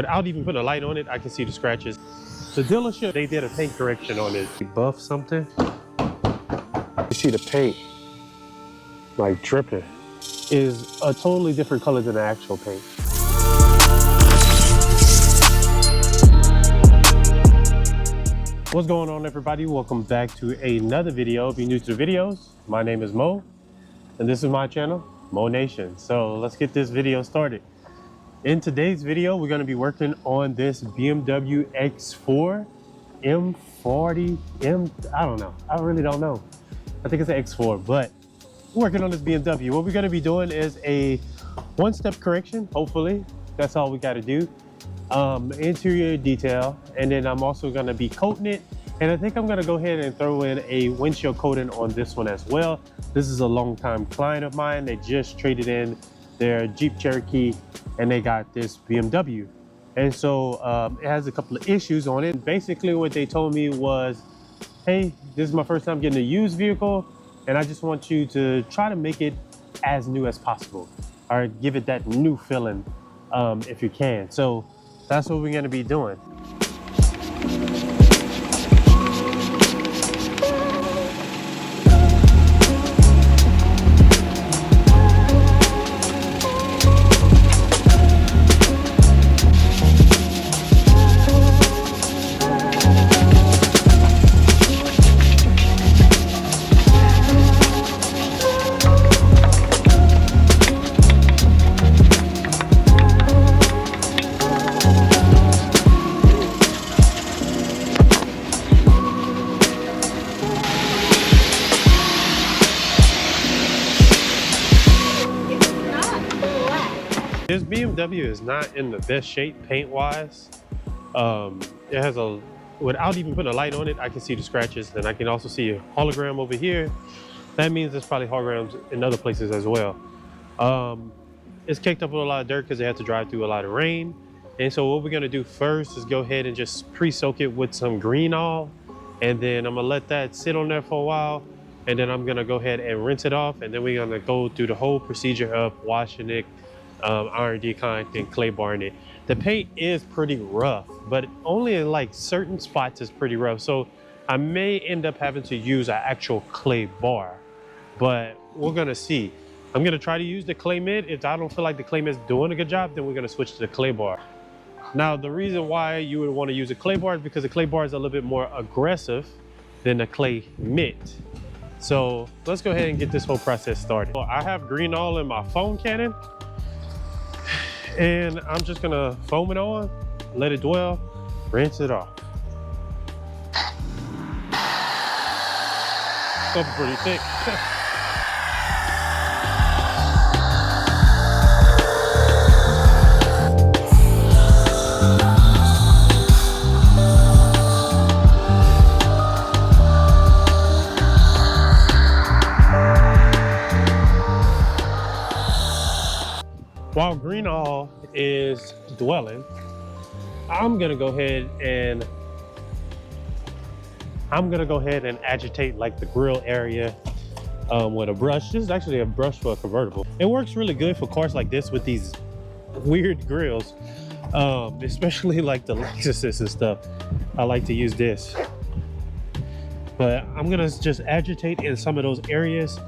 Without even putting a light on it, I can see the scratches. The dealership, they did a paint correction on it. Buff something. You see the paint, like dripping, is a totally different color than the actual paint. What's going on, everybody? Welcome back to another video. If you're new to the videos, my name is Mo, and this is my channel, Mo Nation. So let's get this video started. In today's video, we're going to be working on this BMW X4 M40, I don't know. I really don't know. I think it's an X4, but we're working on this BMW. What we're going to be doing is a one-step correction, hopefully. That's all we got to do. Interior detail, and then I'm also going to be coating it. And I think I'm going to go ahead and throw in a windshield coating on this one as well. This is a longtime client of mine. They just traded in their Jeep Cherokee and they got this BMW. And so it has a couple of issues on it. Basically what they told me was, hey, this is my first time getting a used vehicle, and I just want you to try to make it as new as possible, or give it that new feeling if you can. So that's what we're going to be doing. This BMW is not in the best shape paint-wise. It has without even putting a light on it, I can see the scratches, and I can also see a hologram over here. That means there's probably holograms in other places as well. It's caked up with a lot of dirt because they have to drive through a lot of rain. And so what we're gonna do first is go ahead and just pre-soak it with some green all, and then I'm gonna let that sit on there for a while, and then I'm gonna go ahead and rinse it off, and then we're gonna go through the whole procedure of washing it, iron decon, and clay barring it. The paint is pretty rough, but only in like certain spots is pretty rough. So I may end up having to use an actual clay bar, but we're gonna see. I'm gonna try to use the clay mitt. If I don't feel like the clay mitt's doing a good job, then we're gonna switch to the clay bar. Now, the reason why you would want to use a clay bar is because the clay bar is a little bit more aggressive than the clay mitt. So let's go ahead and get this whole process started. Well, I have green all in my foam cannon, and I'm just gonna foam it on, let it dwell, rinse it off. Something pretty thick. While green all is dwelling, I'm gonna go ahead and agitate like the grill area with a brush. This is actually a brush for a convertible. It works really good for cars like this with these weird grills, especially like the Lexuses and stuff. I like to use this, but I'm gonna just agitate in some of those areas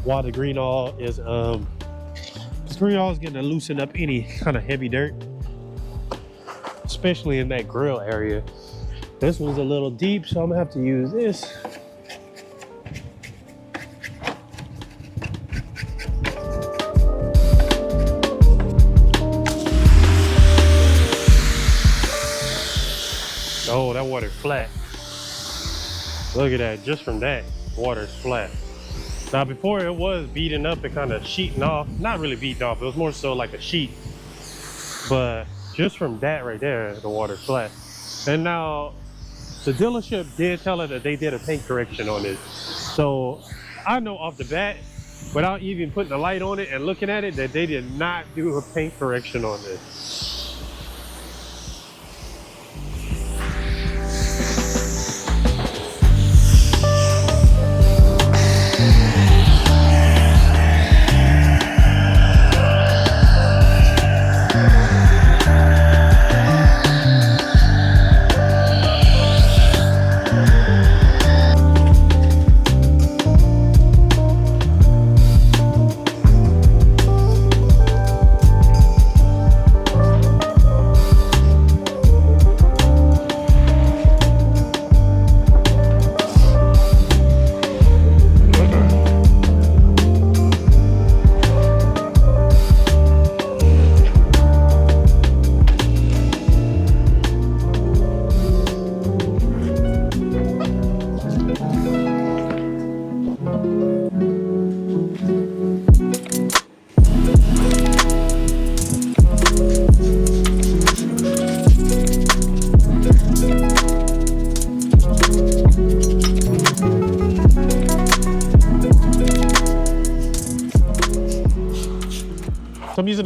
while the green all is green all is getting to loosen up any kind of heavy dirt, especially in that grill area. This one's a little deep, so I'm gonna have to use this. Oh, that water's flat. Look at that, just from that, water's flat. Now, before it was beating up and kind of sheeting off. Not really beating off, it was more so like a sheet. But just from that right there, the water's flat. And now, the dealership did tell her that they did a paint correction on it. So I know off the bat, without even putting a light on it and looking at it, that they did not do a paint correction on this.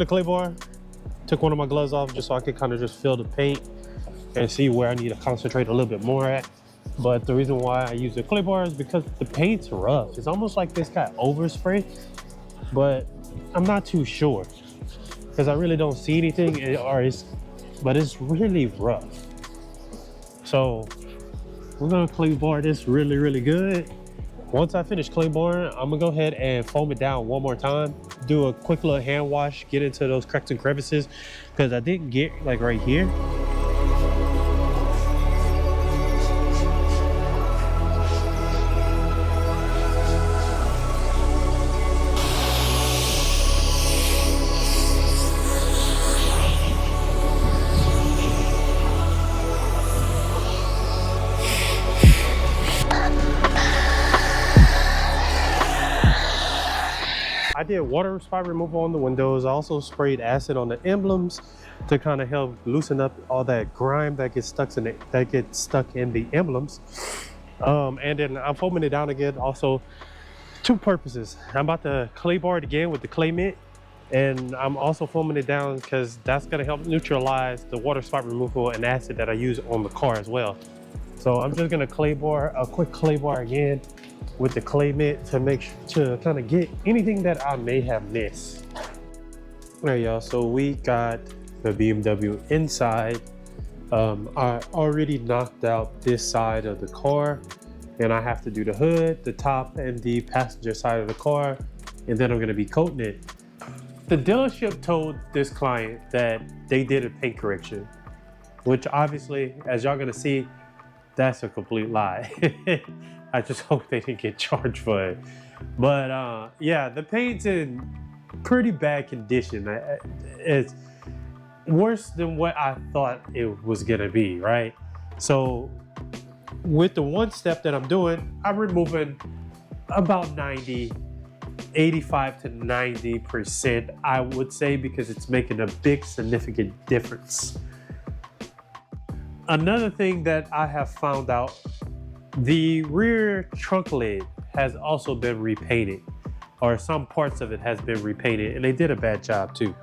the clay bar. Took one of my gloves off just so I could kind of just feel the paint and see where I need to concentrate a little bit more at. But the reason why I use the clay bar is because the paint's rough. It's almost like this got overspray, but I'm not too sure because I really don't see anything, but it's really rough. So we're gonna clay bar this really, really good. Once I finish clay barring, I'm gonna go ahead and foam it down one more time, do a quick little hand wash, get into those cracks and crevices, because I didn't get like right here. I did water spot removal on the windows. I also sprayed acid on the emblems to kind of help loosen up all that grime that gets stuck in the emblems. And then I'm foaming it down again. Also, two purposes. I'm about to clay bar it again with the clay mint, and I'm also foaming it down because that's gonna help neutralize the water spot removal and acid that I use on the car as well. So I'm just gonna clay bar a quick clay bar again with the clay mint to make sure to kind of get anything that I may have missed. All right, y'all, so we got the BMW inside. I already knocked out this side of the car, and I have to do the hood, the top, and the passenger side of the car, and then I'm gonna be coating it. The dealership told this client that they did a paint correction, which obviously, as y'all gonna see, that's a complete lie. I just hope they didn't get charged for it. But yeah, the paint's in pretty bad condition. It's worse than what I thought it was gonna be, right? So with the one step that I'm doing, I'm removing about 85 to 90%, I would say, because it's making a big significant difference. Another thing that I have found out, the rear trunk lid has also been repainted, or some parts of it has been repainted, and they did a bad job too.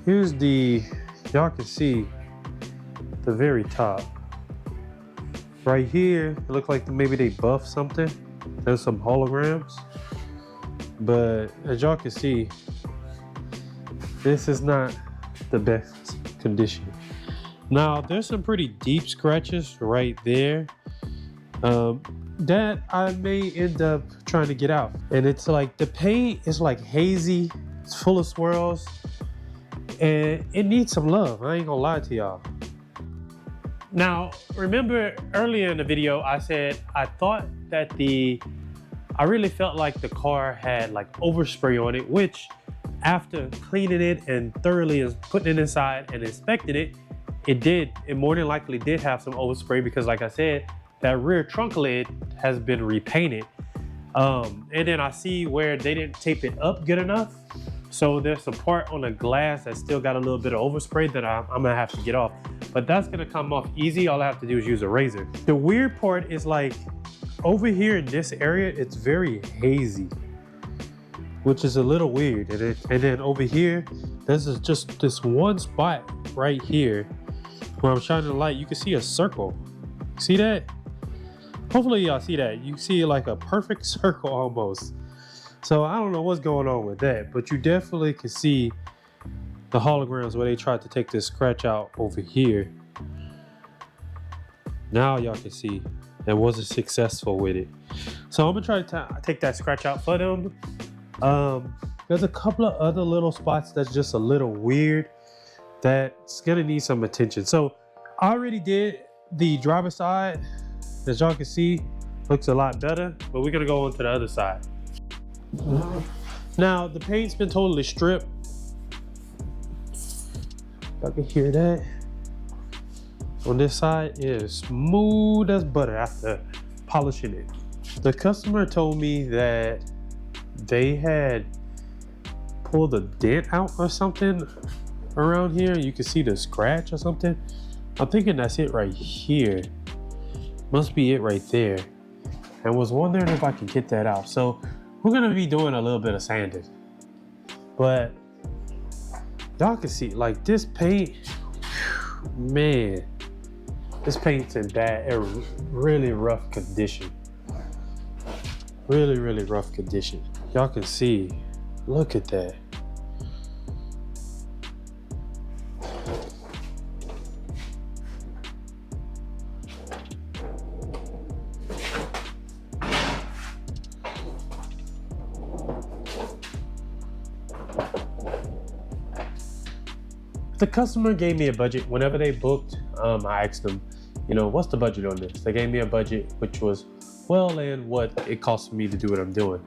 Here's y'all can see the very top. Right here, it looked like maybe they buffed something. There's some holograms, but as y'all can see, this is not the best condition. Now, there's some pretty deep scratches right there that I may end up trying to get out. And it's like the paint is like hazy, it's full of swirls, and it needs some love. I ain't gonna lie to y'all. Now, remember earlier in the video, I said I thought that I really felt like the car had like overspray on it, which after cleaning it and thoroughly putting it inside and inspecting it, it more than likely did have some overspray, because like I said, that rear trunk lid has been repainted. And then I see where they didn't tape it up good enough. So there's some part on the glass that still got a little bit of overspray that I'm gonna have to get off. But that's gonna come off easy. All I have to do is use a razor. The weird part is like over here in this area, it's very hazy, which is a little weird. And then over here, there's just this one spot right here where I'm shining the light. You can see a circle. See that? Hopefully y'all see that. You see like a perfect circle almost. So I don't know what's going on with that, but you definitely can see the holograms where they tried to take this scratch out over here. Now y'all can see that wasn't successful with it. So I'm gonna try to take that scratch out for them. There's a couple of other little spots that's just a little weird that's gonna need some attention. So I already did the driver's side. As y'all can see, looks a lot better, but we're gonna go on to the other side. Now the paint's been totally stripped. I can hear that. On this side, it is smooth as butter after polishing it. The customer told me that they had pulled a dent out or something around here. You can see the scratch or something. I'm thinking that's it right here. Must be it right there. And was wondering if I can get that out. So we're gonna be doing a little bit of sanding. But Y'all can see like this paint, man, this paint's in really rough condition. Really rough condition. Y'all can see, look at that. The customer gave me a budget. Whenever they booked, I asked them, you know, what's the budget on this? They gave me a budget which was well in what it cost me to do what I'm doing.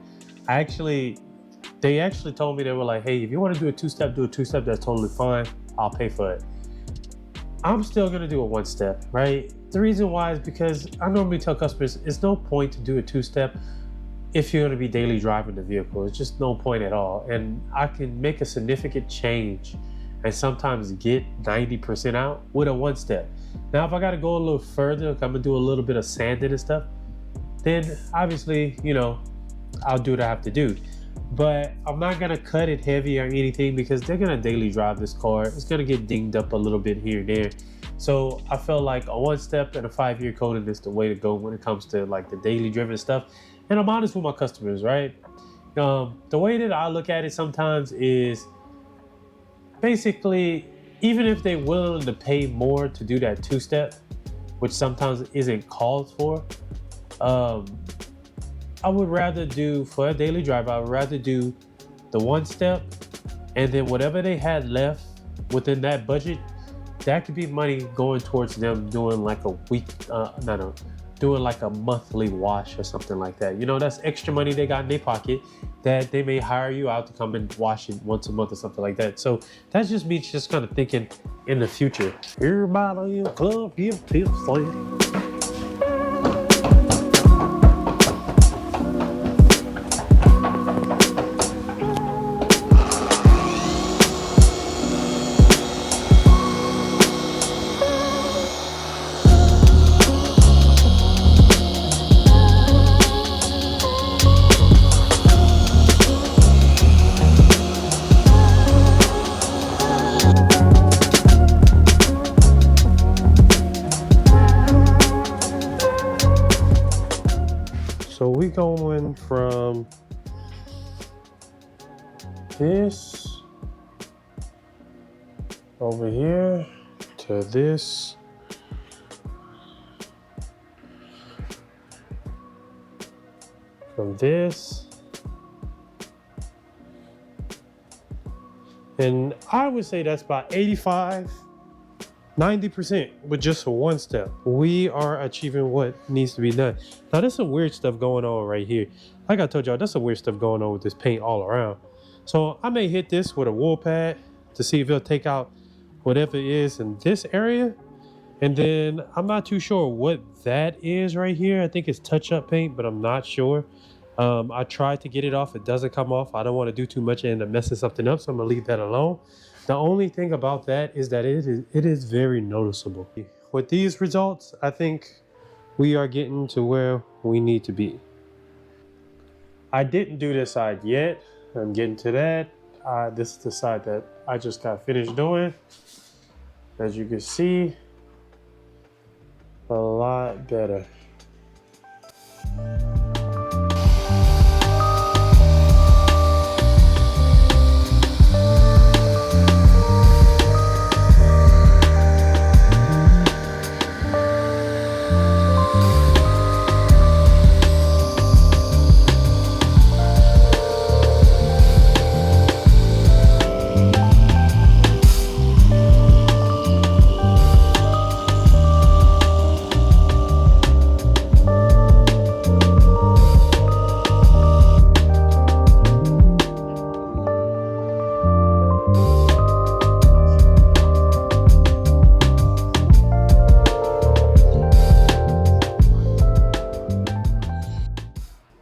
They actually told me, they were like, hey, if you want to do a two-step, do a two-step, that's totally fine. I'll pay for it. I'm still gonna do a one-step, right? The reason why is because I normally tell customers, it's no point to do a two-step if you're gonna be daily driving the vehicle. It's just no point at all. And I can make a significant change and sometimes get 90% out with a one-step. Now, if I gotta go a little further, if I'm gonna do a little bit of sanding and stuff, then obviously, you know, I'll do what I have to do. But I'm not gonna cut it heavy or anything because they're gonna daily drive this car. It's gonna get dinged up a little bit here and there. So I felt like a one-step and a 5-year coating is the way to go when it comes to like the daily driven stuff. And I'm honest with my customers, right? The way that I look at it sometimes is, basically, even if they're willing to pay more to do that two-step, which sometimes isn't called for, I would rather do, for a daily driver, I would rather do the one-step, and then whatever they had left within that budget, that could be money going towards them doing like a week, doing like a monthly wash or something like that. You know, that's extra money they got in their pocket that they may hire you out to come and wash it once a month or something like that. So that's just me just kind of thinking in the future. Everybody in the club, give tips, lady. So we going from this over here to this. From this. And I would say that's about 85–90% with just a one step. We are achieving what needs to be done. Now there's some weird stuff going on right here. Like I told y'all, there's some weird stuff going on with this paint all around. So I may hit this with a wool pad to see if it'll take out whatever it is in this area. And then I'm not too sure what that is right here. I think it's touch-up paint, but I'm not sure. I tried to get it off. It doesn't come off. I don't want to do too much and end up messing something up, so I'm gonna leave that alone. The only thing about that is that it is very noticeable. With these results, I think we are getting to where we need to be. I didn't do this side yet. I'm getting to that. This is the side that I just got finished doing. As you can see, a lot better.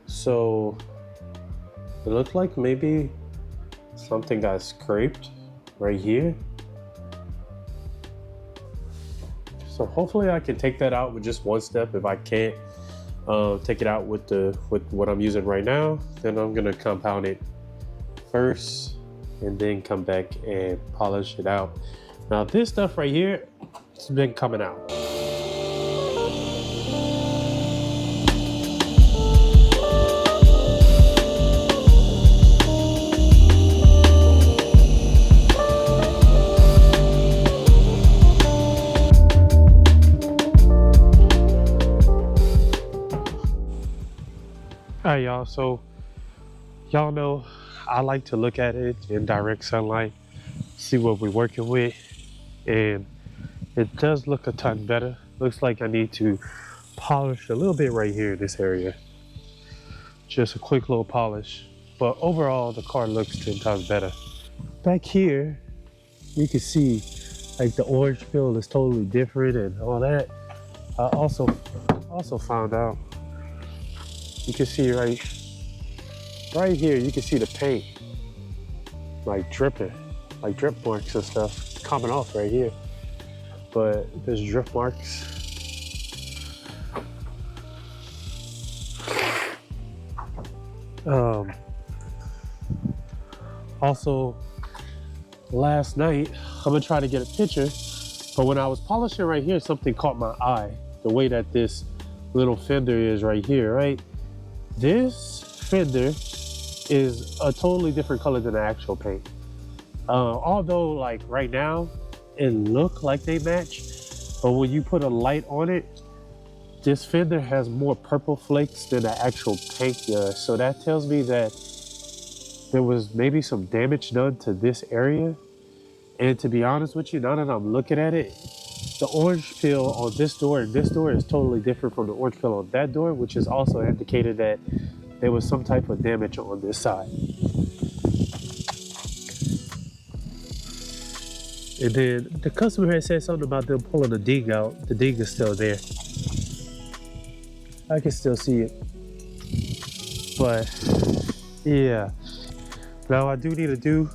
So it looked like maybe something got scraped right here. So hopefully I can take that out with just one step. If I can't take it out with what I'm using right now, then I'm gonna compound it first and then come back and polish it out. Now this stuff right here, it's been coming out. All right, y'all, so y'all know I like to look at it in direct sunlight, see what we're working with, and it does look a ton better. Looks like I need to polish a little bit right here in this area. Just a quick little polish, but overall the car looks 10 times better. Back here, you can see like the orange feel is totally different and all that. I also found out, you can see right here, you can see the paint like dripping, like drip marks and stuff coming off right here. But there's drip marks. Also, last night, I'm gonna try to get a picture, but when I was polishing right here, something caught my eye. The way that this little fender is right here, right? This fender is a totally different color than the actual paint. Although like right now, it look like they match, but when you put a light on it, this fender has more purple flakes than the actual paint does. So that tells me that there was maybe some damage done to this area. And to be honest with you, now that I'm looking at it, the orange peel on this door and this door is totally different from the orange peel on that door, which is also indicated that there was some type of damage on this side. And then the customer had said something about them pulling the ding out. The ding is still there. I can still see it. But yeah. Now I do need to do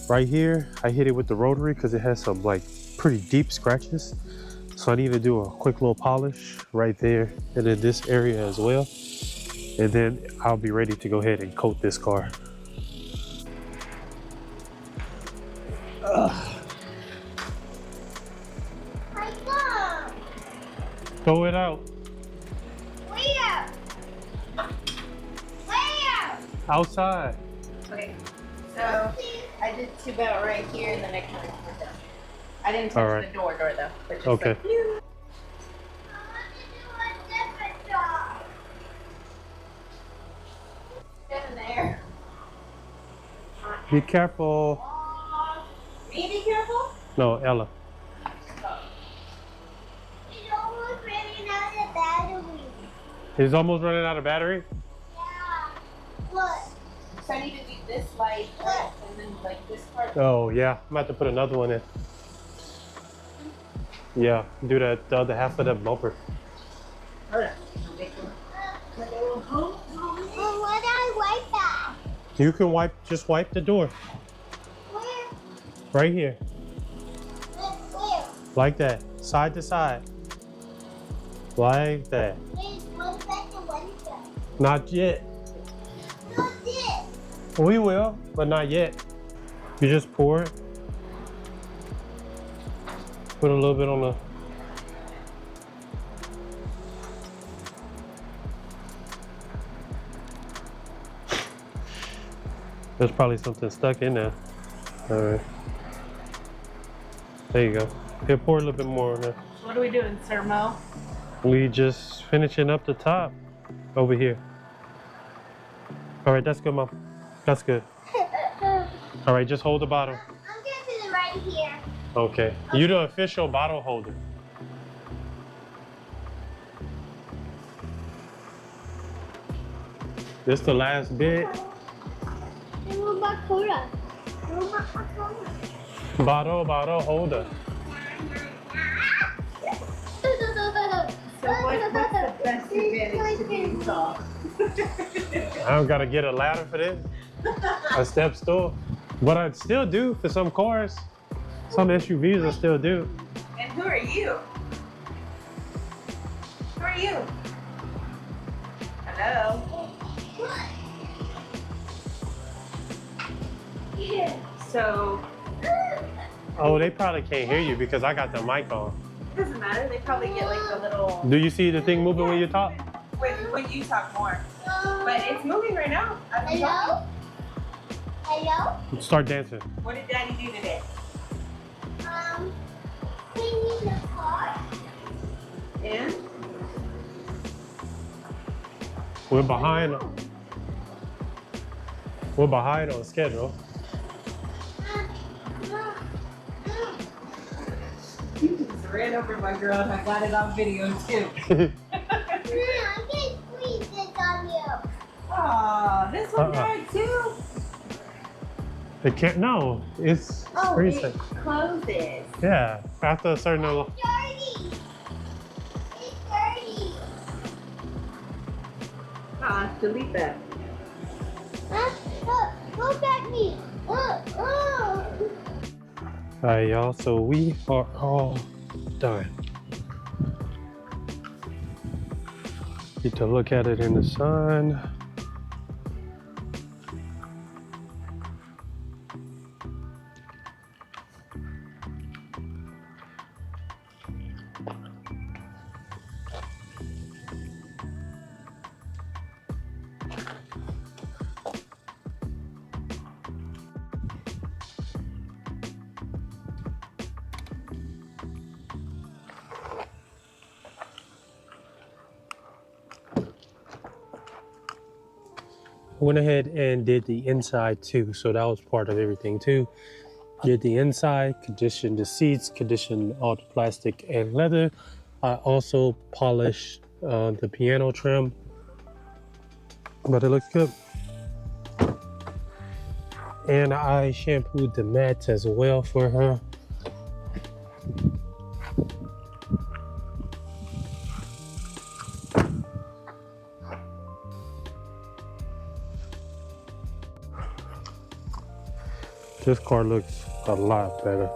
right here, I hit it with the rotary because it has some like pretty deep scratches. So I need to do a quick little polish right there and in this area as well. And then I'll be ready to go ahead and coat this car. Throw it out. Where? Where? Outside. Okay, so I did tube out right here and then I kind of went down. I didn't touch the door though. But just okay. Like, phew. I want to do a different job. Get in there. Be careful. Me be careful? No, Ella. It's almost running out of battery. It's almost running out of battery? Yeah. What? So I need to do this light first and then like this part. Oh yeah, I'm about to put another one in. Yeah, do the other half of the bumper. Hold on. Why did I wipe that? You can just wipe the door. Where? Right here. Where? Like that, side to side. Like that. Wait, what about the window? Not yet. Not this. We will, but not yet. You just pour it. Put a little bit on the... There's probably something stuck in there. All right. There you go. Here, pour a little bit more on there. What are we doing, Sir Mo? We just finishing up the top over here. All right, that's good, Mom. That's good. All right, just hold the bottle. I'm getting it right here. Okay. You're the official bottle holder. This the last bit. Bottle holder. So what's the best advantage to being tall? I don't gotta get a ladder for this. A step stool. What I'd still do for some cars, some SUVs I still do. And who are you? Who are you? Hello? So Oh, they probably can't hear you because I got the mic on. it doesn't matter. They probably get like the little Do you see the thing moving when you talk? when you talk more. But it's moving right now. Hello? Hello? Start dancing. What did Daddy do today? Cleaning the car. And We're behind. We're behind on schedule. you just ran over my girl and I got it on video too. I can squeeze this on you. Aw, this one died too. It can't. No, it's Oh, freezing. it closes. Yeah, after a certain. It's dirty. It's dirty. Delete that. Look at me. Alright, y'all. So we are all done. Get to look at it in the sun. Went ahead and did the inside too, so that was part of everything too. Did the inside, conditioned the seats, conditioned all the plastic and leather. I also polished the piano trim, but it looks good. And I shampooed the mats as well for her. This car looks a lot better.